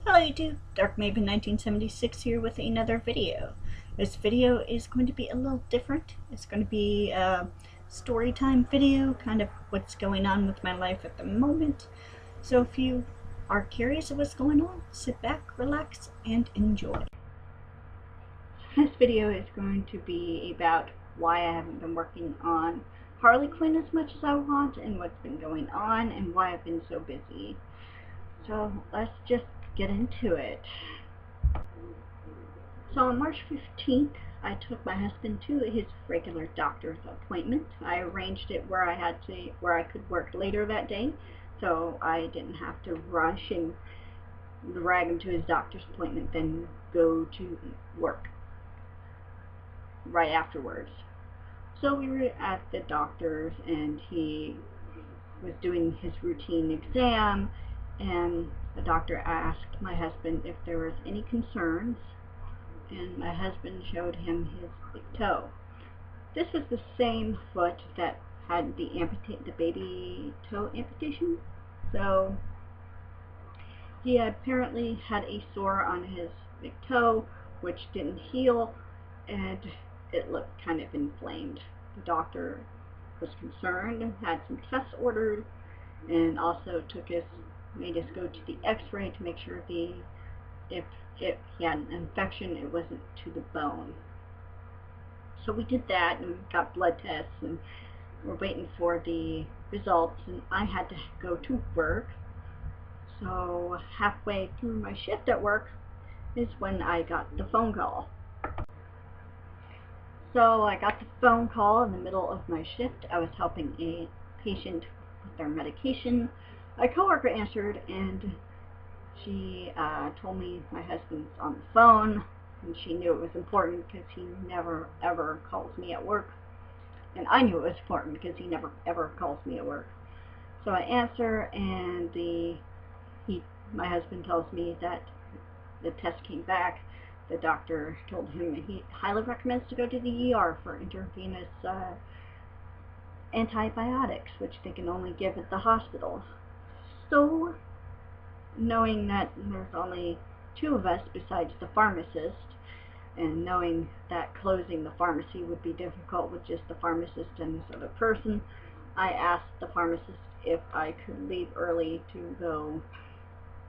Hello YouTube, Dark Maven 1976 here with another video. This video is going to be a little different. It's going to be a story time video, kind of what's going on with my life at the moment. So if you are curious of what's going on, sit back, relax, and enjoy. This video is going to be about why I haven't been working on Harley Quinn as much as I want, and what's been going on, and why I've been so busy. So let's just get into it. So on March 15th, I took my husband to his regular doctor's appointment. I arranged it where I could work later that day, so I didn't have to rush and drag him to his doctor's appointment, then go to work right afterwards. So we were at the doctor's, and he was doing his routine exam, and the doctor asked my husband if there was any concerns, and my husband showed him his big toe. This was the same foot that had the baby toe amputation, so he apparently had a sore on his big toe which didn't heal, and it looked kind of inflamed. The doctor was concerned and had some tests ordered, and also made us go to the x-ray to make sure if he had an infection, it wasn't to the bone. So we did that and got blood tests, and we're waiting for the results, and I had to go to work. So halfway through my shift at work is when I got the phone call. So I got the phone call in the middle of my shift. I was helping a patient with their medication. My coworker answered, and she told me my husband's on the phone, and she knew it was important because he never ever calls me at work, and I knew it was important because he never ever calls me at work. So I answer, and my husband tells me that the test came back. The doctor told him that he highly recommends to go to the ER for intravenous antibiotics, which they can only give at the hospital. So, knowing that there's only two of us besides the pharmacist, and knowing that closing the pharmacy would be difficult with just the pharmacist and this other person, I asked the pharmacist if I could leave early to go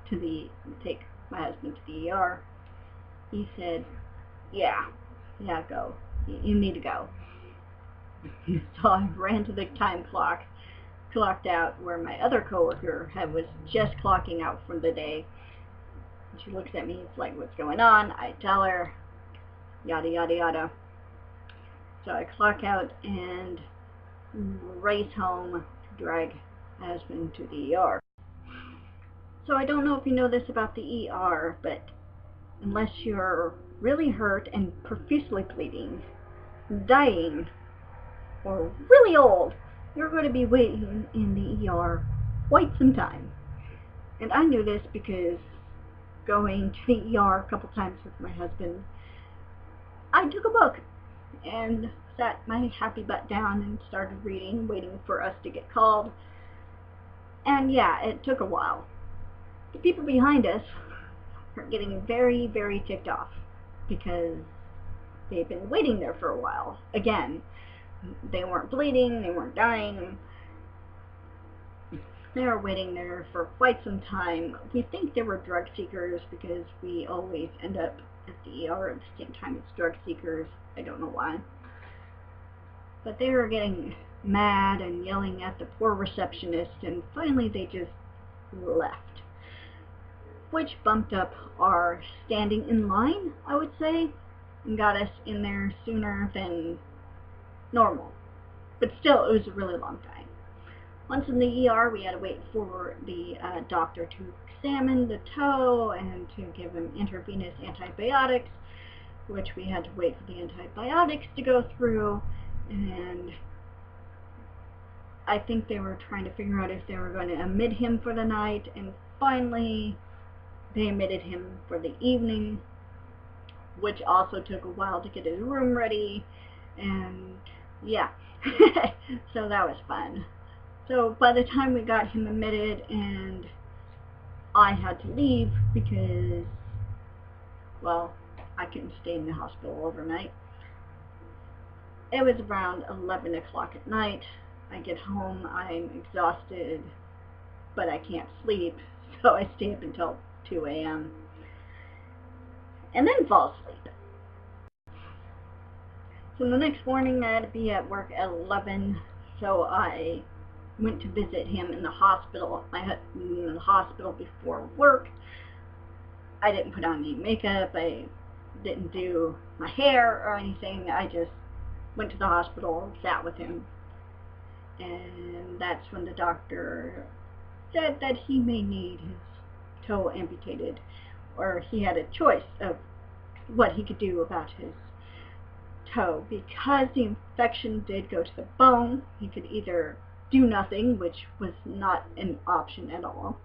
to take my husband to the ER. He said, yeah, go. You need to go. So I ran to the time clock, clocked out where my other coworker was just clocking out for the day. And she looks at me, it's like, what's going on? I tell her, yada yada yada. So I clock out and race home to drag my husband to the ER. So I don't know if you know this about the ER, but unless you're really hurt and profusely bleeding, dying, or really old, you're going to be waiting in the ER quite some time. And I knew this because going to the ER a couple times with my husband, I took a book and sat my happy butt down and started reading, waiting for us to get called. And yeah, it took a while. The people behind us are getting very, very ticked off because they've been waiting there for a while. Again, they weren't bleeding, they weren't dying. They were waiting there for quite some time. We think they were drug seekers because we always end up at the ER at the same time as drug seekers. I don't know why. But they were getting mad and yelling at the poor receptionist, and finally they just left, which bumped up our standing in line, I would say, and got us in there sooner than normal. But still, it was a really long time. Once in the ER, we had to wait for the doctor to examine the toe and to give him intravenous antibiotics, which we had to wait for the antibiotics to go through, and I think they were trying to figure out if they were going to admit him for the night, and finally they admitted him for the evening, which also took a while to get his room ready, and yeah. So that was fun. So by the time we got him admitted and I had to leave because, well, I couldn't stay in the hospital overnight. It was around 11 o'clock at night. I get home, I'm exhausted, but I can't sleep, so I stay up until 2 a.m. and then fall asleep. So the next morning I had to be at work at 11, so I went to visit him in the hospital. I had been in the hospital before work. I didn't put on any makeup, I didn't do my hair or anything. I just went to the hospital, sat with him, and that's when the doctor said that he may need his toe amputated, or he had a choice of what he could do about his toe. Because the infection did go to the bone, he could either do nothing, which was not an option at all,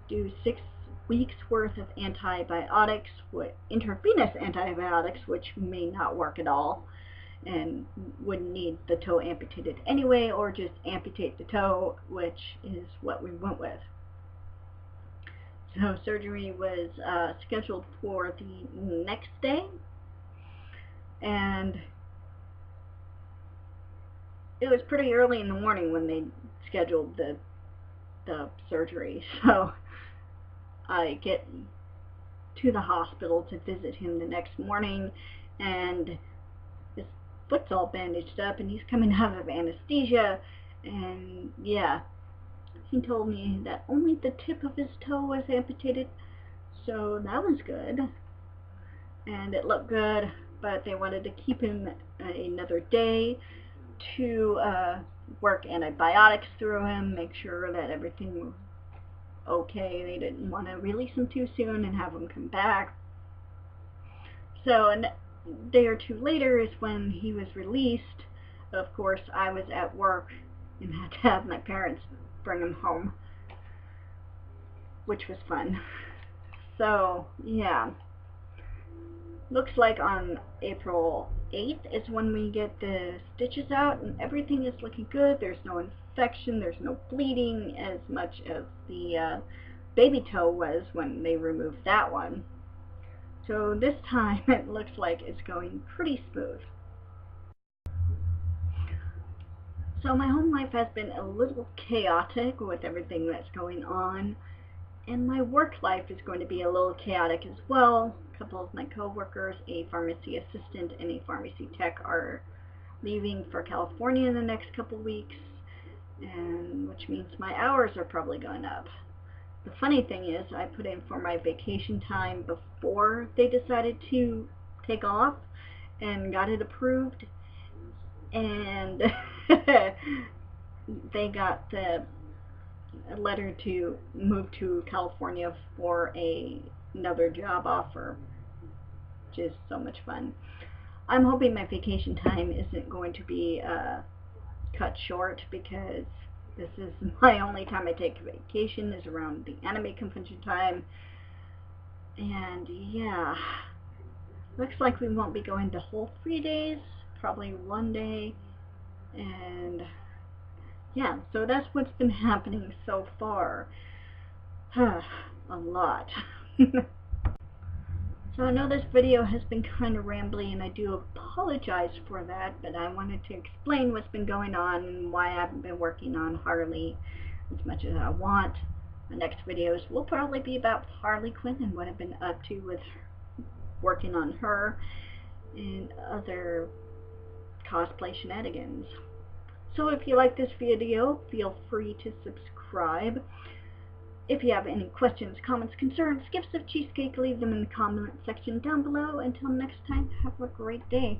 do 6 weeks worth of antibiotics, intravenous antibiotics, which may not work at all and would need the toe amputated anyway, or just amputate the toe, which is what we went with. So surgery was scheduled for the next day, and it was pretty early in the morning when they scheduled the surgery. So I get to the hospital to visit him the next morning, and his foot's all bandaged up, and he's coming out of anesthesia, and yeah, he told me that only the tip of his toe was amputated, so that was good, and it looked good, but they wanted to keep him another day to work antibiotics through him, make sure that everything was okay. They didn't want to release him too soon and have him come back. So a day or two later is when he was released. Of course, I was at work and had to have my parents bring him home, which was fun. So yeah, looks like on April 8th is when we get the stitches out, and everything is looking good. There's no infection, there's no bleeding as much as the baby toe was when they removed that one. So this time it looks like it's going pretty smooth. So my home life has been a little chaotic with everything that's going on, and my work life is going to be a little chaotic as well. A couple of my co-workers, a pharmacy assistant and a pharmacy tech, are leaving for California in the next couple weeks, and which means my hours are probably going up. The funny thing is, I put in for my vacation time before they decided to take off and got it approved, and they got the letter to move to California for another job offer, which is so much fun. I'm hoping my vacation time isn't going to be cut short, because this is my only time I take a vacation is around the anime convention time. And yeah, looks like we won't be going the whole 3 days, probably 1 day. And yeah, so that's what's been happening so far. A lot. So I know this video has been kind of rambly, and I do apologize for that, but I wanted to explain what's been going on and why I haven't been working on Harley as much as I want. The next videos will probably be about Harley Quinn and what I've been up to with working on her and other cosplay shenanigans. So if you like this video, feel free to subscribe. If you have any questions, comments, concerns, gifts of cheesecake, leave them in the comment section down below. Until next time, have a great day.